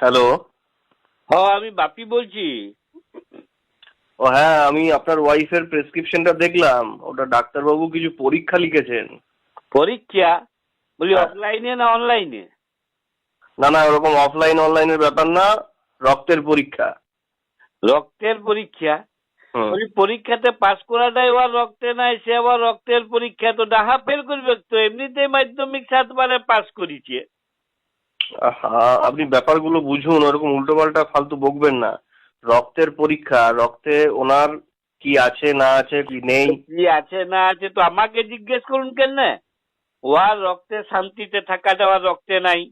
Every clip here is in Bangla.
হ্যালো। হ্যাঁ, আমি বাপি বলছি। ও হ্যাঁ, আমি আপনার ওয়াইফের প্রেসক্রিপশনটা দেখলাম, ওটা ডাক্তারবাবু কিছু পরীক্ষা লিখেছেন। পরীক্ষা? বলি হ্যাঁ। অফলাইনে না অনলাইনে? না না, ওরকম অফলাইন অনলাইনের ব্যাপার না, রক্তের পরীক্ষা। রক্তের পরীক্ষা? হুম। বলি পরীক্ষাতে পাস করাটাই ওর রক্তে নাই, সে আবার রক্তের পরীক্ষা তো ডাহা ফেল করবে তো? এমনিতেই মাধ্যমিক 7 বারে পাস করেছে। আপনি ব্যাপারগুলো বুঝুন, ওরকম উল্টোপাল্টা ফালতু বকবেন না। রক্তের পরীক্ষা, রক্তে ওনার কি আছে না আছে কি নেই। কি আছে না আছে তো আমাকে জিজ্ঞেস করুন কেন? ওর রক্তে শান্তিতে থাকাটা ওর রক্তে নাই,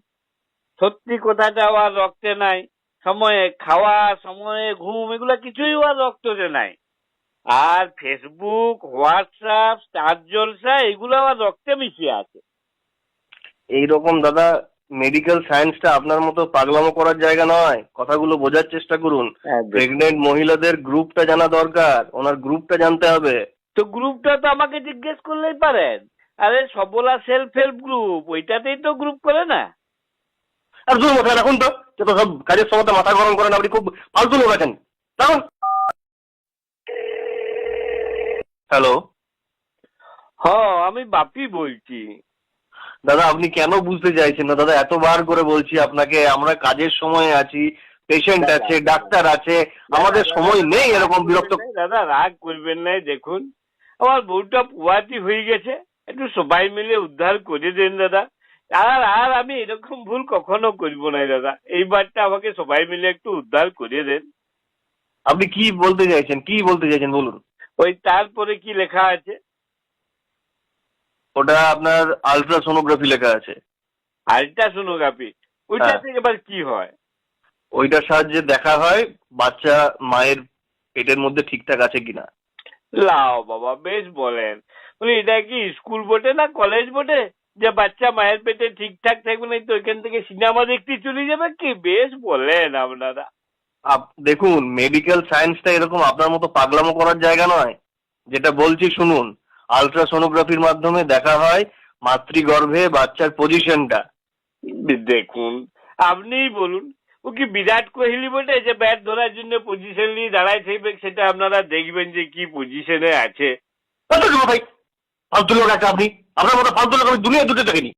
সত্যি কথাটা ওর রক্তে নাই, সময়ে খাওয়া সময়ে ঘুম এগুলা কিছুই ওর রক্ততে নাই। আর ফেসবুক হোয়াটসঅ্যাপ স্টার জলসা এগুলো ওর রক্তে মিশিয়ে আছে। এইরকম দাদা, মেডিকেল সায়েন্সটা আপনার মতো পাগলামো করার জায়গা নয়, কথাগুলো বোঝার চেষ্টা করুন। প্রেগনেন্ট মহিলাদের গ্রুপটা জানা দরকার, ওনার গ্রুপটা জানতে হবে। তো গ্রুপটা তো আমাকে জিজ্ঞেস করলেই পারেন। আরে সবলা সেলফ হেল্প গ্রুপ, ওইটাতেই তো গ্রুপ করে না। আর দূর মাথায় রাখুন তো, যত সব কাজের সময় মাথা গরম করেন, আপনি খুব ফালতু লোক আছেন। রাখুন। হ্যালো। হ্যাঁ, আমি বাপি বলছি। দাদা, আপনি কেন বুঝতে চাইছেন না দাদা? এতবার করে বলছি আপনাকে, আমরা কাজের সময় আছি, পেশেন্ট আছে, ডাক্তার আছে, আমাদের সময় নেই এরকম বিরক্ত। দাদা রাগ করবেন নাই, দেখুন আমার বউটা পুয়াতি হয়ে গেছে, একটু সবাই মিলে উদ্ধার করে দেন দাদা। আর আর আমি এরকম ভুল কখনো করব না দাদা, এইবারটা আমাকে সবাই মিলে একটু উদ্ধার করে দেন। আপনি কি বলতে চাইছেন, কি বলতে চাইছেন বলুন? ওই তারপরে কি লেখা আছে? ওটা আপনার আলট্রাসোনোগ্রাফি লেখা আছে। আল্ট্রাসোনোগ্রাফি? ওইটা হ্যাঁ, থেকে এবার কি হয়? ওইটার সাহায্যে দেখা হয় বাচ্চা মায়ের পেটের মধ্যে ঠিকঠাক আছে কিনা। লাও বাবা, বেশ বলেন। বলি এটা কি স্কুল বটে না কলেজ বটে যে বাচ্চা মায়ের পেটে ঠিকঠাক থাকবে না তো এখান থেকে সিনেমা দেখতে চলে যাবে? কি বেশ বলেন আপনারা। দেখুন, মেডিকেল সায়েন্সটা এরকম আপনার মতো পাগলামো করার জায়গা নয়। যেটা বলছি শুনুন, আলট্রাসোনোগ্রাফির মাধ্যমে দেখা হয় মাতৃগর্ভে বাচ্চার পজিশনটা। দেখুন, আপনিই বলুন, ও কি বিরাট কোহলি বটে যে ব্যাট ধরার জন্য পজিশন নিয়ে দাঁড়ায় থাকবে? সেটা আপনারা দেখবেন যে কি পজিশনে আছে। ভাই, ফালতু লোক একটা আপনি। আপনার মতো ফালতু লোক আমি দুনিয়া দুটো দেখিনি।